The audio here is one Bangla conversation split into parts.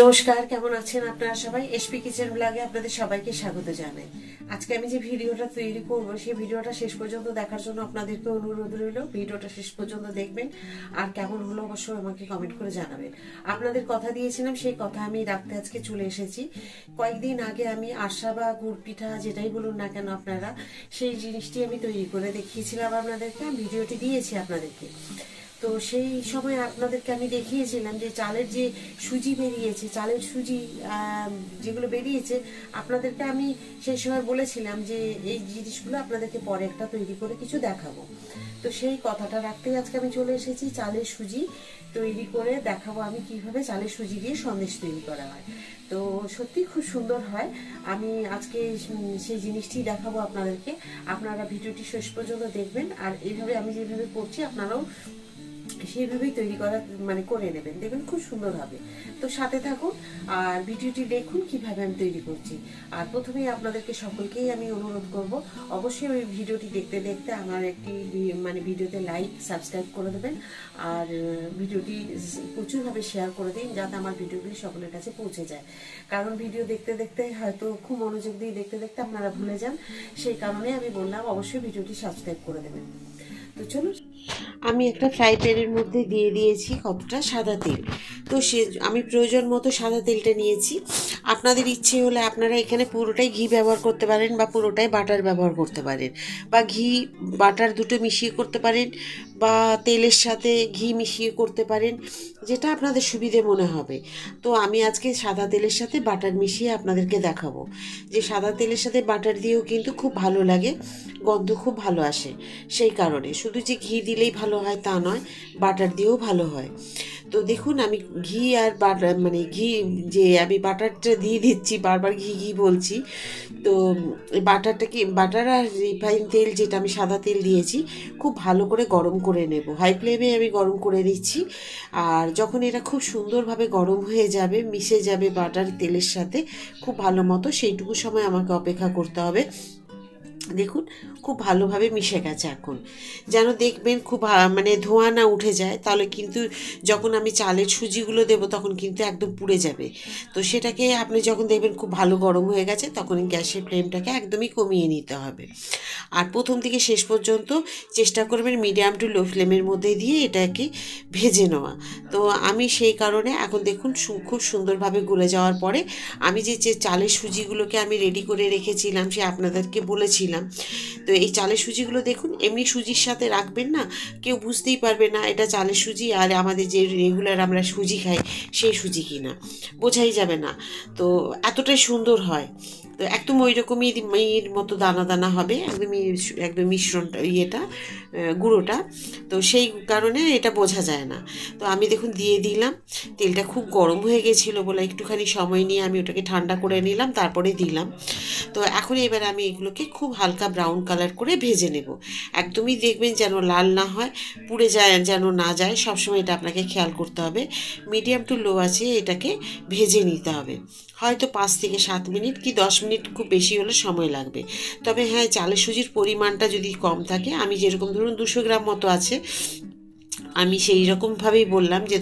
নমস্কার, কেমন আছেন আপনারা সবাই? এসপি কিচেন ব্লগে আপনাদের সবাইকে স্বাগত জানাই। আজকে আমি যে ভিডিওটা তৈরি করব সেই ভিডিওটা শেষ পর্যন্ত দেখার জন্য আপনাদেরকে অনুরোধ রইল, ভিডিওটা শেষ পর্যন্ত দেখবেন আর কেমন হলো অবশ্যই আমাকে কমেন্ট করে জানাবেন। আপনাদের কথা দিয়েছিলাম, সেই কথা আমি রাখতে আজকে চলে এসেছি। কয়েকদিন আগে আমি আশা বা গুড় পিঠা যেটাই বলুন না কেন আপনারা, সেই জিনিসটি আমি তৈরি করে দেখিয়েছিলাম আপনাদেরকে, ভিডিওটি দিয়েছি আপনাদেরকে। তো সেই সময় আপনাদেরকে আমি দেখিয়েছিলাম যে চালের যে সুজি বেরিয়েছে, চালের সুজি যেগুলো বেরিয়েছে, আপনাদেরকে আমি সেই সময় বলেছিলাম যে এই জিনিসগুলো আপনাদেরকে পরে একটা তৈরি করে কিছু দেখাবো। তো সেই কথাটা রাখতেই আজকে আমি চলে এসেছি। চালের সুজি তৈরি করে দেখাবো আমি কিভাবে চালের সুজি দিয়ে সন্দেশ তৈরি করা হয়। তো সত্যি খুব সুন্দর হয়। আমি আজকে সেই জিনিসটি দেখাবো আপনাদেরকে। আপনারা ভিডিওটি শেষ পর্যন্ত দেখবেন আর এইভাবে আমি যেভাবে করছি আপনারাও সেইভাবেই তৈরি করা করে নেবেন, দেখবেন খুব সুন্দর হবে। তো সাথে থাকুন আর ভিডিওটি দেখুন কিভাবে আমি তৈরি করছি। আর প্রথমেই আপনাদেরকে সকলকেই আমি অনুরোধ করব, অবশ্যই ওই ভিডিওটি দেখতে দেখতে আমার একটি ভিডিওতে লাইক সাবস্ক্রাইব করে দেবেন আর ভিডিওটি প্রচুরভাবে শেয়ার করে দিন, যাতে আমার ভিডিওগুলি সকলের কাছে পৌঁছে যায়। কারণ ভিডিও দেখতে দেখতে হয়তো খুব মনোযোগ দিয়ে দেখতে দেখতে আপনারা ভুলে যান, সেই কারণে আমি বললাম অবশ্যই ভিডিওটি সাবস্ক্রাইব করে দেবেন। তো চলুন, আমি একটা ফ্রাই প্যানের মধ্যে দিয়ে দিয়েছি কতটা সাদা তেল। তো আমি প্রয়োজন মতো সাদা তেলটা নিয়েছি। আপনাদের ইচ্ছে হলে আপনারা এখানে পুরোটাই ঘি ব্যবহার করতে পারেন বা পুরোটাই বাটার ব্যবহার করতে পারেন, বা ঘি বাটার দুটো মিশিয়ে করতে পারেন, বা তেলের সাথে ঘি মিশিয়ে করতে পারেন, যেটা আপনাদের সুবিধে মনে হবে। তো আমি আজকে সাদা তেলের সাথে বাটার মিশিয়ে আপনাদেরকে দেখাবো যে সাদা তেলের সাথে বাটার দিয়েও কিন্তু খুব ভালো লাগে, গন্ধ খুব ভালো আসে। সেই কারণে শুধু যে ঘি দিলেই ভালো হয় তা নয়, বাটার দিয়েও ভালো হয়। তো দেখুন, আমি ঘি আর বাটার ঘি যে আমি বাটারটা দিয়ে দিচ্ছি, বারবার ঘি ঘি বলছি। তো বাটার আর রিফাইন তেল, যেটা আমি সাদা তেল দিয়েছি, খুব ভালো করে গরম করে নেব। হাই ফ্লেমে আমি গরম করে নিচ্ছি। আর যখন এটা খুব সুন্দরভাবে গরম হয়ে যাবে, মিশে যাবে বাটার তেলের সাথে খুব ভালো মতো, সেইটুকু সময় আমাকে অপেক্ষা করতে হবে। দেখুন, খুব ভালোভাবে মিশে গেছে। এখন যেন দেখবেন খুব ধোঁয়া না উঠে যায়, তাহলে কিন্তু যখন আমি চালের সুজিগুলো দেবো তখন কিন্তু একদম পুড়ে যাবে। তো সেটাকে আপনি যখন দেখবেন খুব ভালো গরম হয়ে গেছে, তখন গ্যাসের ফ্লেমটাকে একদমই কমিয়ে নিতে হবে। আর প্রথম থেকে শেষ পর্যন্ত চেষ্টা করবেন মিডিয়াম টু লো ফ্লেমের মধ্যে দিয়ে এটাকে ভেজে নেওয়া। তো আমি সেই কারণে এখন দেখুন খুব সুন্দরভাবে গলে যাওয়ার পরে আমি যে চালের সুজিগুলোকে আমি রেডি করে রেখেছিলাম, সে আপনাদেরকে বলেছিলাম। তো এই চালের সুজিগুলো দেখুন, এমনি সুজির সাথে রাখবেন না, কেউ বুঝতেই পারবে না এটা চালের সুজি আর আমাদের যে রেগুলার আমরা সুজি খাই সেই সুজি কিনা, বোঝাই যাবে না। তো এতটাই সুন্দর হয়। তো একদম ওই রকমই মতো দানা দানা হবে, একদম মিশ্রণটা গুঁড়োটা। তো সেই কারণে এটা বোঝা যায় না। তো আমি দেখুন দিয়ে দিলাম। তেলটা খুব গরম হয়ে গেছিলো বলে একটুখানি সময় নিয়ে আমি ওটাকে ঠান্ডা করে নিলাম, তারপরে দিলাম। তো এখন এবার আমি এগুলোকে খুব হালকা ব্রাউন কালার করে ভেজে নেব। একদমই দেখবেন যেন লাল না হয়, পুড়ে যায় যেন না যায়, সবসময় এটা আপনাকে খেয়াল করতে হবে। মিডিয়াম টু লো আছে এটাকে ভেজে নিতে হবে। হয়তো 5 থেকে 7 মিনিট কি 10 মিনিট, খুব বেশি হলে সময় লাগবে। তবে হ্যাঁ, চালের সুজির পরিমাণটা যদি কম থাকে, আমি যেরকম ধরুন 200 গ্রাম মতো আছে, আমি সেই রকমভাবেই বললাম যে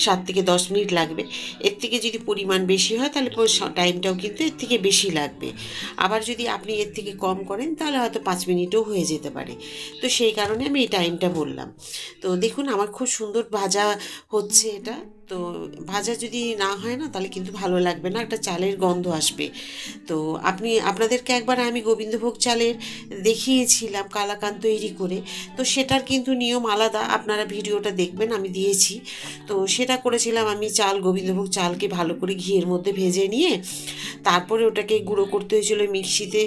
7 থেকে 10 মিনিট লাগবে। এর থেকে যদি পরিমাণ বেশি হয় তাহলে টাইমটাও কিন্তু এর থেকে বেশি লাগবে। আবার যদি আপনি এর থেকে কম করেন তাহলে হয়তো 5 মিনিটও হয়ে যেতে পারে। তো সেই কারণে আমি এই টাইমটা বললাম। তো দেখুন, আমার খুব সুন্দর ভাজা হচ্ছে এটা। তো ভাজা যদি না হয় না, তাহলে কিন্তু ভালো লাগবে না, একটা চালের গন্ধ আসবে। তো আপনাদেরকে একবার আমি গোবিন্দভোগ চালের দেখিয়েছিলাম কালাকাঁদ তৈরি করে। তো সেটার কিন্তু নিয়ম আলাদা, আপনারা ভিডিওটা দেখবেন, আমি দিয়েছি। তো সেটা করেছিলাম আমি গোবিন্দভোগ চালকে ভালো করে ঘিয়ের মধ্যে ভেজে নিয়ে তারপরে ওটাকে গুঁড়ো করতে হয়েছিল মিক্সিতে,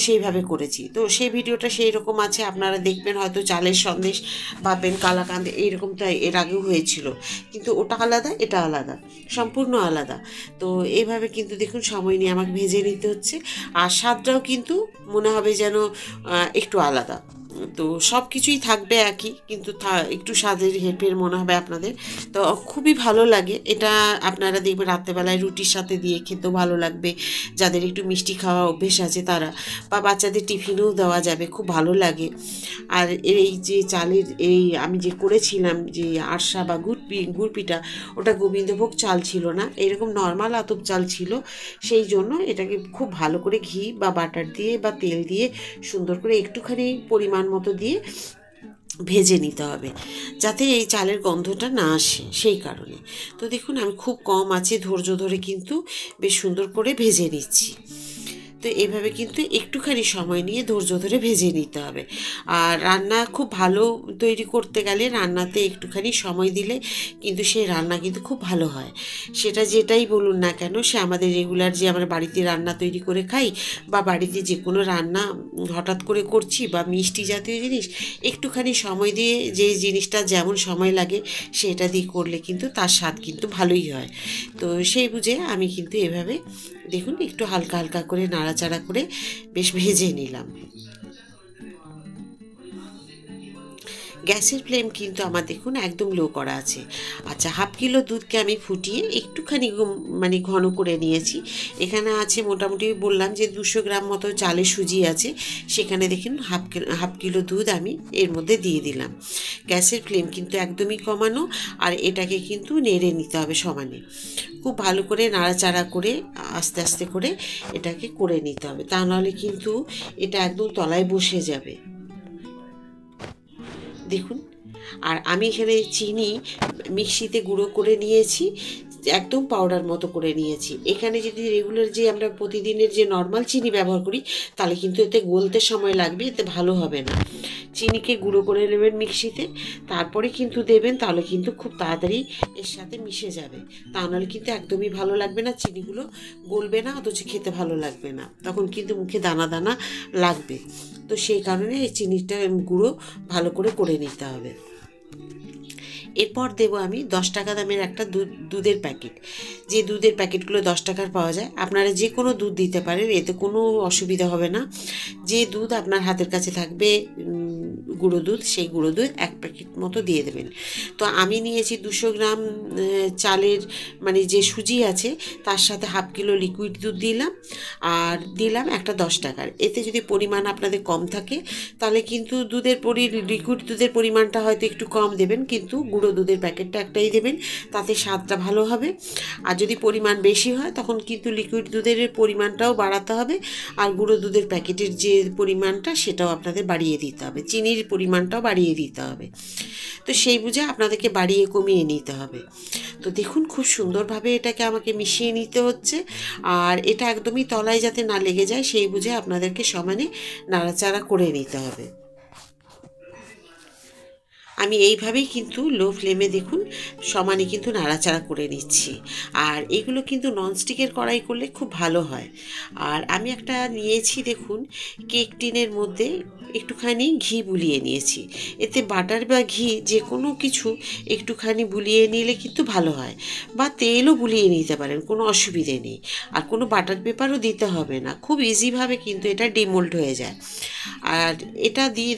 সেইভাবে করেছি। তো সেই ভিডিওটা সেই রকম আছে, আপনারা দেখবেন। হয়তো চালের সন্দেশ ভাববেন কালাকাঁদ এইরকম, তাই এর আগেও হয়েছিল, কিন্তু ওটা আলাদা, এটা আলাদা, সম্পূর্ণ আলাদা। তো এইভাবে কিন্তু দেখুন সময় নিয়ে আমাকে ভেজে নিতে হচ্ছে। আর স্বাদটাও কিন্তু মনে হবে যেন একটু আলাদা। তো সব কিছুই থাকবে একই, কিন্তু একটু স্বাদের হেরফের মনে হবে আপনাদের। তো খুবই ভালো লাগে এটা। আপনারা দেখবেন রাত্রেবেলায় রুটির সাথে দিয়ে খেতেও ভালো লাগবে, যাদের একটু মিষ্টি খাওয়া অভ্যেস আছে তারা, বা বাচ্চাদের টিফিনেও দেওয়া যাবে, খুব ভালো লাগে। আর এই যে চালের এই আমি যে করেছিলাম যে আরসা বা গুড় পিঠা, ওটা গোবিন্দভোগ চাল ছিল না, এরকম নর্মাল আতপ চাল ছিল। সেই জন্য এটাকে খুব ভালো করে ঘি বা বাটার দিয়ে বা তেল দিয়ে সুন্দর করে একটুখানি পরিমাণ মতো দিয়ে ভেজে নিতে হবে, যাতে এই চালের গন্ধটা না আসে, সেই কারণে। তো দেখুন আমি খুব কম আছে ধৈর্য ধরে কিন্তু বেশ সুন্দর করে ভেজে নিচ্ছি। তো এভাবে কিন্তু একটুখানি সময় নিয়ে ধৈর্য ধরে ভেজে নিতে হবে। আর রান্না খুব ভালো তৈরি করতে গেলে রান্নাতে একটুখানি সময় দিলে কিন্তু সেই রান্না কিন্তু খুব ভালো হয়। সেটা যেটাই বলুন না কেন, সে আমাদের রেগুলার যে আমরা বাড়িতে রান্না তৈরি করে খাই, বা বাড়িতে যে কোনো রান্না হঠাৎ করে করছি, বা মিষ্টি জাতীয় জিনিস, একটুখানি সময় দিয়ে যে জিনিসটা যেমন সময় লাগে সেটা দিয়ে করলে কিন্তু তার স্বাদ কিন্তু ভালোই হয়। তো সেই বুঝে আমি কিন্তু এভাবে দেখুন একটু হালকা হালকা করে নাড়াচাড়া করে বেশ ভেজে নিলাম। গ্যাসের ফ্লেম কিন্তু আমার দেখুন একদম লো করা আছে। আচ্ছা, 1/2 কিলো দুধকে আমি ফুটিয়ে একটুখানি মানে ঘন করে নিয়েছি। এখানে আছে মোটামুটি বললাম যে 200 গ্রাম মতো চালের সুজি আছে, সেখানে দেখুন হাফ কিলো দুধ আমি এর মধ্যে দিয়ে দিলাম। গ্যাসের ফ্লেম কিন্তু একদমই কমানো, আর এটাকে কিন্তু নেড়ে নিতে হবে সমানে। খুব ভালো করে নাড়াচাড়া করে আস্তে আস্তে করে এটাকে করে নিতে হবে, তা নাহলে কিন্তু এটা একদম তলায় বসে যাবে। দেখুন, আর আমি এখানে চিনি মিক্সিতে গুঁড়ো করে নিয়েছি, একদম পাউডার মতো করে নিয়েছি। এখানে যদি রেগুলার যে আমরা প্রতিদিনের যে নর্মাল চিনি ব্যবহার করি, তাহলে কিন্তু এতে গলতে সময় লাগবে, এতে ভালো হবে না। চিনিকে গুঁড়ো করে নেবেন মিক্সিতে, তারপরে কিন্তু দেবেন, তাহলে কিন্তু খুব তাড়াতাড়ি এর সাথে মিশে যাবে। তা নাহলে কিন্তু একদমই ভালো লাগবে না, চিনিগুলো গলবে না, অথচ খেতে ভালো লাগবে না, তখন কিন্তু মুখে দানা দানা লাগবে। তো সেই কারণে এই চিনিটা গুঁড়ো ভালো করে নিতে হবে। এরপর দেবো আমি 10 টাকা দামের একটা দুধের প্যাকেট। যে দুধের প্যাকেটগুলো 10 টাকার পাওয়া যায়, আপনারা যে কোনো দুধ দিতে পারেন, এতে কোনো অসুবিধা হবে না। যে দুধ আপনার হাতের কাছে থাকবে গুঁড়ো দুধ, সেই গুঁড়ো দুধ 1 প্যাকেট মতো দিয়ে দেবেন। তো আমি নিয়েছি 200 গ্রাম চালের মানে যে সুজি আছে, তার সাথে 1/2 কিলো লিকুইড দুধ দিলাম, আর দিলাম একটা 10 টাকার। এতে যদি পরিমাণ আপনাদের কম থাকে, তাহলে কিন্তু লিকুইড দুধের পরিমাণটা হয়তো একটু কম দেবেন, কিন্তু গুঁড়ো দুধের প্যাকেটটা একটাই দেবেন, তাতে স্বাদটা ভালো হবে। আর যদি পরিমাণ বেশি হয়, তখন কিন্তু লিকুইড দুধের পরিমাণটাও বাড়াতে হবে, আর গুঁড়ো দুধের প্যাকেটের যে পরিমাণটা সেটাও আপনাদের বাড়িয়ে দিতে হবে, চিনির পরিমাণটাও বাড়িয়ে দিতে হবে। তো সেই বুঝে আপনাদেরকে বাড়িয়ে কমিয়ে নিতে হবে। তো দেখুন খুব সুন্দরভাবে এটাকে আমাকে মিশিয়ে নিতে হচ্ছে, আর এটা একদমই তলায় যাতে না লেগে যায় সেই বুঝে আপনাদেরকে সমানে নাড়াচাড়া করে নিতে হবে। আমি এইভাবেই কিন্তু লো ফ্লেমে দেখুন সমানে কিন্তু নাড়াচাড়া করে নিচ্ছি। আর এগুলো কিন্তু ননস্টিকের কড়াই করলে খুব ভালো হয়। আর আমি একটা নিয়েছি দেখুন, কেক টিনের মধ্যে একটুখানি ঘি বুলিয়ে নিয়েছি। এতে বাটার বা ঘি যে কোনো কিছু একটুখানি বুলিয়ে নিলে কিন্তু ভালো হয়, বা তেলও বুলিয়ে নিতে পারেন, কোনো অসুবিধে নেই। আর কোনো বাটার পেপারও দিতে হবে না, খুব ইজিভাবে কিন্তু এটা ডিমোল্ড হয়ে যায়। আর এটা দিয়ে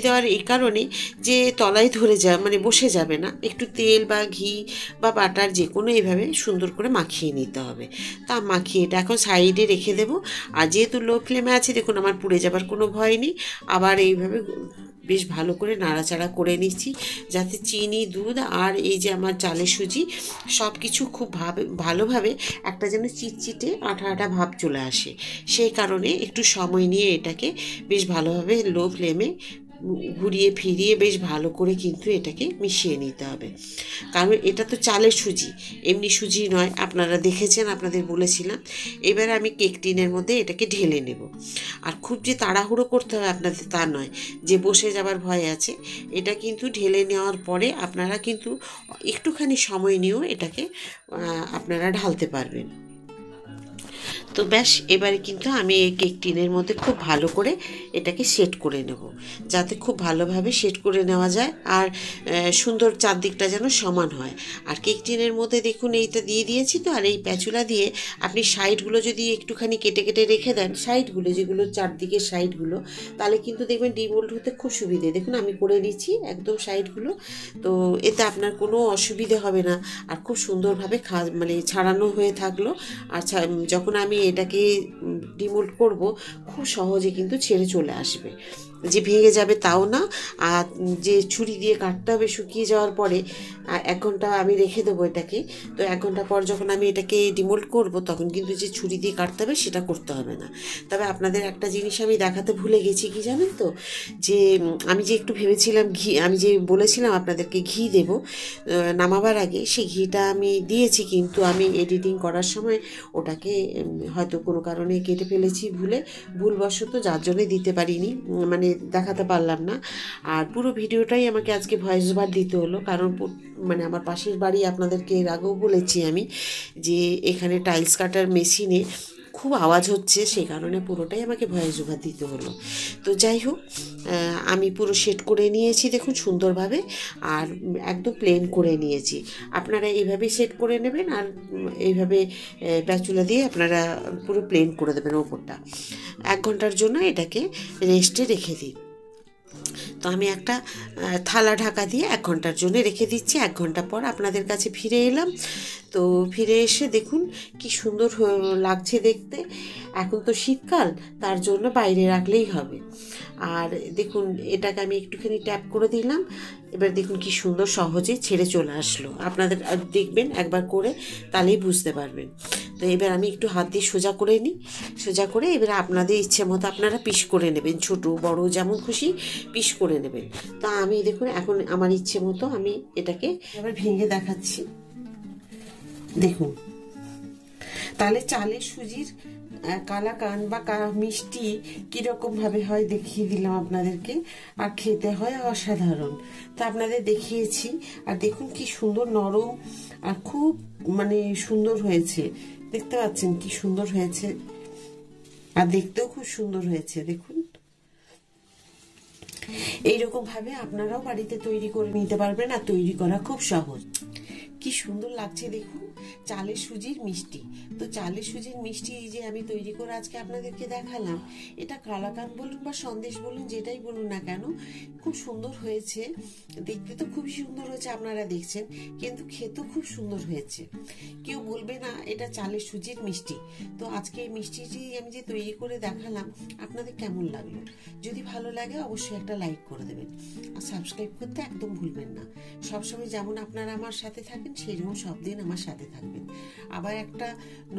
দেওয়ার এই কারণে যে তলায় ধরে যায়, মানে বসে যাবে না। একটু তেল বা ঘি বা বাটার যে কোনো এইভাবে সুন্দর করে মাখিয়ে নিতে হবে। তা মাখিয়ে এটা এখন সাইডে রেখে দেবো। আর যেহেতু লো ফ্লেমে আছে, দেখুন আমার পুড়ে যাবার কোনো ভয় নেই। আবার এইভাবে বেশ ভালো করে নাড়াচাড়া করে নিচ্ছি, যাতে চিনি দুধ আর এই যে আমার চালের সুজি সব কিছু খুব ভালোভাবে একটা যেন চিটচিটে আঠা আঠা ভাব চলে আসে। সেই কারণে একটু সময় নিয়ে এটাকে বেশ ভালোভাবে লো ফ্লেমে ঘুরিয়ে ফিরিয়ে বেশ ভালো করে কিন্তু এটাকে মিশিয়ে নিতে হবে। কারণ এটা তো চালের সুজি, এমনি সুজি নয়, আপনারা দেখেছেন, আপনাদের বলেছিলাম। এবার আমি কেক টিনের মধ্যে এটাকে ঢেলে নেব। আর খুব যে তাড়াহুড়ো করতে হবে আপনাদের তা নয়, যে বসে যাবার ভয় আছে। এটা কিন্তু ঢেলে নেওয়ার পরে আপনারা কিন্তু একটুখানি সময় নিয়েও এটাকে আপনারা ঢালতে পারবেন। তো ব্যাস, এবারে কিন্তু আমি এই কেক টিনের মধ্যে খুব ভালো করে এটাকে সেট করে নেব, যাতে খুব ভালোভাবে সেট করে নেওয়া যায় আর সুন্দর চারদিকটা যেন সমান হয়। আর কেক টিনের মধ্যে দেখুন এইটা দিয়ে দিয়েছি তো, আর এই প্যাচুলা দিয়ে আপনি সাইডগুলো যদি একটুখানি কেটে কেটে রেখে দেন, সাইডগুলো যেগুলো চারদিকের সাইডগুলো, তাহলে কিন্তু দেখবেন ডিমোল্ড হতে খুব সুবিধে। দেখুন আমি করে নিচ্ছি একদম সাইডগুলো, তো এতে আপনার কোনো অসুবিধে হবে না, আর খুব সুন্দরভাবে মানে ছাড়ানো হয়ে থাকলো। আর যখন আমি এটাকে ডিমোল্ড করব, খুব সহজে কিন্তু ছেড়ে চলে আসবে, যে ভেঙে যাবে তাও না। আর যে ছুরি দিয়ে কাটতে হবে শুকিয়ে যাওয়ার পরে, 1 ঘন্টা আমি রেখে দেবো এটাকে। তো 1 ঘন্টা পর যখন আমি এটাকে ডিমোল্ড করব, তখন কিন্তু যে ছুরি দিয়ে কাটতে হবে সেটা করতে হবে না। তবে আপনাদের একটা জিনিস আমি দেখাতে ভুলে গেছি, কি জানেন তো, যে আমি যে একটু ভেবেছিলাম ঘি, আমি যে বলেছিলাম আপনাদেরকে ঘি দেব নামাবার আগে, সেই ঘিটা আমি দিয়েছি, কিন্তু আমি এডিটিং করার সময় ওটাকে হয়তো কোনো কারণে কেটে ফেলেছি ভুলবশত, যার জন্যে দিতে পারিনি, মানে দেখাতে পারলাম না। আর পুরো ভিডিওটাই আমাকে আজকে ভয়েস ওভার দিতে হলো, কারণ মানে আমার পাশের বাড়ি, আপনাদেরকে এর আগেও বলেছি আমি, যে এখানে টাইলস কাটার মেশিনে খুব আওয়াজ হচ্ছে, সেই কারণে পুরোটাই আমাকে ভয়েস ওভার দিতে হলো। তো যাই হোক, আমি পুরো সেট করে নিয়েছি দেখুন সুন্দরভাবে, আর একদম প্লেন করে নিয়েছি। আপনারা এইভাবেই সেট করে নেবেন, আর এইভাবে প্যাচুলা দিয়ে আপনারা পুরো প্লেন করে দেবেন ওপরটা। 1 ঘন্টার জন্য এটাকে রেস্টে রেখে দিই। তো আমি একটা থালা ঢাকা দিয়ে 1 ঘন্টার জন্য রেখে দিচ্ছি। 1 ঘন্টা পর আপনাদের কাছে ফিরে এলাম। তো ফিরে এসে দেখুন কি সুন্দর লাগছে দেখতে। এখন তো শীতকাল, তার জন্য বাইরে রাখলেই হবে। আর দেখুন এটাকে আমি একটুখানি ট্যাপ করে দিলাম, এবার দেখুন কি সুন্দর সহজে ছেড়ে চলে আসলো। আপনাদের দেখবেন একবার করে, তাহলেই বুঝতে পারবেন। তো এবার আমি একটু হাত দিয়ে সোজা করে নিই, সোজা করে এবার আপনাদের ইচ্ছে মতো আপনারা পিস করে নেবেন, ছোট বড় যেমন খুশি পিস করে নেবেন। তা আমি দেখুন এখন আমার ইচ্ছে মতো আমি এটাকে এবার ভেঙে দেখাচ্ছি, দেখুন। তাহলে চালের সুজির কালাকান বা মিষ্টি কীরকম ভাবে হয় দেখিয়ে দিলাম আপনাদেরকে, আর খেতে হয় অসাধারণ। তা আপনাদের দেখিয়েছি, আর দেখুন কি সুন্দর নরম, আর খুব মানে সুন্দর হয়েছে, দেখতে পাচ্ছেন কি সুন্দর হয়েছে, আর দেখতেও খুব সুন্দর হয়েছে দেখুন। এইরকম ভাবে আপনারাও বাড়িতে তৈরি করে নিতে পারবেন, আর তৈরি করা খুব সহজ। কি সুন্দর লাগছে দেখুন, চালের সুজির মিষ্টি। তো চালের সুজির মিষ্টি এই যে আমি তৈরি করে আজকে আপনাদেরকে দেখালাম, এটা কালাকাঁদ বলুন বা সন্দেশ বলুন, যেটাই বলুন না কেন, খুব সুন্দর হয়েছে। দেখতে তো খুবই সুন্দর হয়েছে, আপনারা দেখছেন, কিন্তু খেতেও খুব সুন্দর হয়েছে। কেউ বলবে না এটা চালের সুজির মিষ্টি। তো আজকে এই মিষ্টিটি আমি যে তৈরি করে দেখালাম, আপনাদের কেমন লাগলো? যদি ভালো লাগে অবশ্যই একটা লাইক করে দেবেন, আর সাবস্ক্রাইব করতে একদম ভুলবেন না। সবসময় যেমন আপনারা আমার সাথে থাকেন, সেইরকম সব দিন আমার সাথে থাকবেন। আবার একটা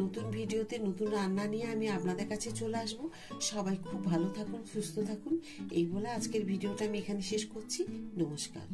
নতুন ভিডিওতে নতুন রান্না নিয়ে আমি আপনাদের কাছে চলে আসবো। সবাই খুব ভালো থাকুন, সুস্থ থাকুন, এই বলে আজকের ভিডিওটা আমি এখানে শেষ করছি। নমস্কার।